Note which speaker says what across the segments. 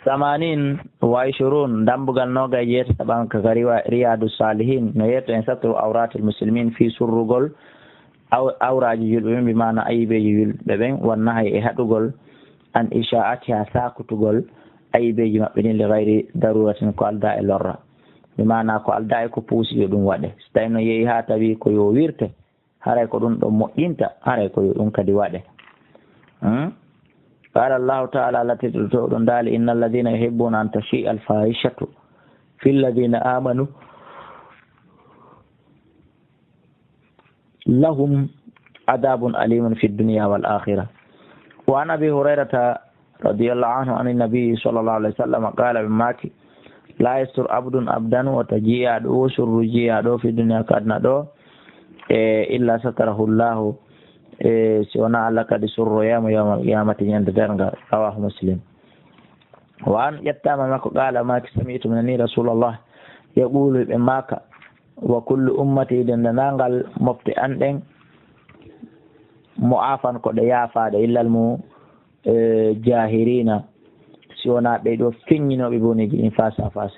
Speaker 1: ثمانين وعشرون دمبغ النوغا جيت طبعا رياض الصالحين نيت ان ستر عورات المسلمين في سرغول أو أوراج يلبين بمعنى أي بيجي يلبين والنهي هدوغول أن إشاعتها ساكتوغول أي بيجي مبنين لغير ضرورة قال داء اللرة بمعنى قال داء كبوسي يدون واده ستاينو يهي تبي كو يويرته هراي كو دون مؤينتا هراي كو يدون كدي واده قال الله تعالى التي تدعون دال إن الذين يحبون أن تشيء الفاحشة في الذين آمنوا لهم عذاب أليم في الدنيا والآخرة. وعن أبي هريرة رضي الله عنه عن النبي صلى الله عليه وسلم قال بماكي لا يستر عبد عبدا وتجيء دو سر جيء دو في الدنيا كادنا دو إلا ستره الله سيونا على قد سر يوم القيامة يندرنغ رواه مسلم. وعن يتام ماكو قال ماكي سمعت من رسول الله يقول بماكا وكل أمتي دندنانغال مفتي أندن معافا قد يافا إلا المجاهرين سيونا بيدو فينينو ببوني فاسا فاس.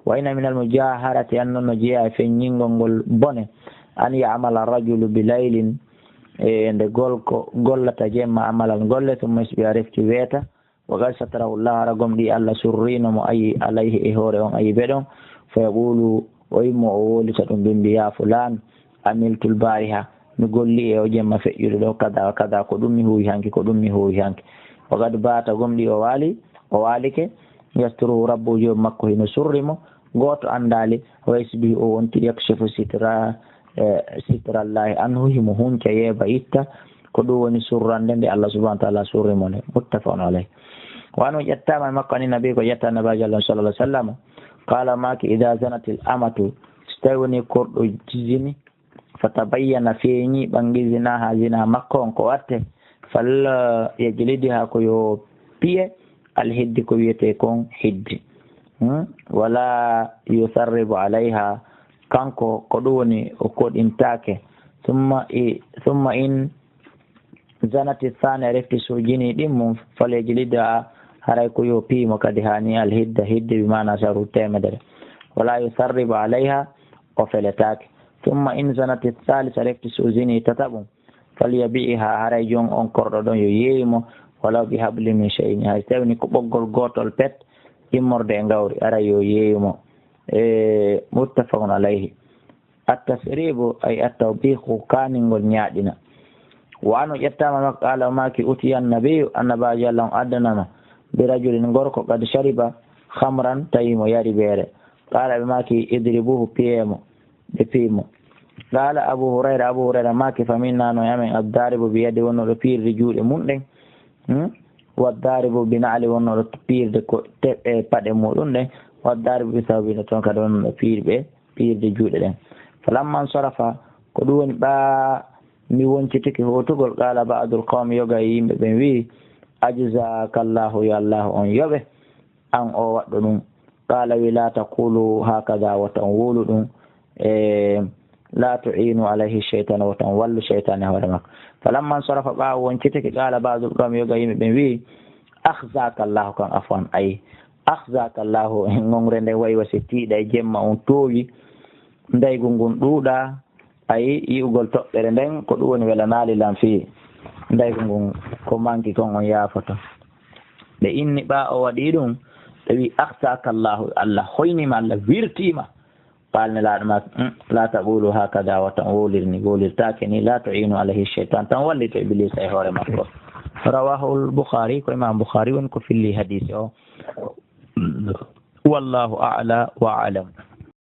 Speaker 1: وإن من المجاهرة أن نجيا فينينغول بوني أن يعمل الرجل بليل عند قول تجمع عملا قول ثم يسبي رفتي بيتا وقال ستره الله رقم دي ألا سرين مؤي عليه إهوري أي بدون فيقول ويمو أولي ستنبين بيا فلان عملت البارحة نقول لي وجمع فئير لو كذا وكذا قدمي هو يهانك وقد بات قم لي ووالك يستره ربه يوم مكه نسرمه قوت عندالي ويسبي أنت يكشف ستر الله عنه همهون كيه بيتا قدوة نسران لندي الله سبحانه وتعالى سرمه متفق عليه. وأنه يتام مكة النبي ويتا النبي صلى الله عليه وسلم قال ماك إذا زنت الأمة استوني قرد جزني فتبين فيني بانجزناها زنا مكة قوته فلا يجلدها كيو بيه الهد كيوتيكون هد ولا يثرب عليها كانكو قدوني وقود انتاكه ثم إن زنت الثانية رفت سوجيني دم فليجلدها haray ko yo piimo kadi hani alhidda hidde bimana saru temedere wala yusarrib alayha o feletake thumma in zanat athalitha rekti suzini tatabum falyabiha haray jon on kordo don yo yeeyimo wala bi habli min shay'in hay tawni ko boggol gotol pet immorde ngawri aray yo yeeyimo muttafaqun alayhi at-tasribu ay at-tawbiqu kaningol nyaadina wa anu yattama qala maki utiya an-nabiy annabaji Allah adnama برجل غوركو قد شرب خمرا تيمو ياري بيره قال بماكي اضربوه بيمو قال ابو هريره ماكي فمنا نو يمن الضارب بيده ونو رفير رجول مندن والضارب بنعل ونو رفير دكو بادي مودون دن والضارب بسبب تون كدون رفير بي بير رجول دن فلما انصرف كدون با mi woncitiki hotugol qala ba'dul qawmi yoga yimbe ben wi ajazakallahu ya Allah on yobe an o waddo dum qala wi la taqulu hakaza wa tanwulu dum la tu'inu alayhi shaytan wa tanwallu shaytan hawrama falamma sarafa ba woncitiki qala ba'dul qawmi yoga yimbe ben wi akhzakallahu kan afwan ay akhzakallahu ngongre nde way wasiti day jemma on towi nday gungun duuda ay iugol toɓɓere nden ko ɗum woni welanaali lam fi nday ko ngon ko manki kon on yaafoto ɓe inni ɓa o waɗi ɗum ɓe wi ahtaka allahu allah hoynima allah wirtima palnelaaɗo ma la taqulu hakada wa tan wolirtake ni la tu'inu alayhi shaytan tan wallito iblis e hoore makko rawahu al-bukhari ko imam bukhari woni ko filli hadise o wallahu a'la wa a'lam.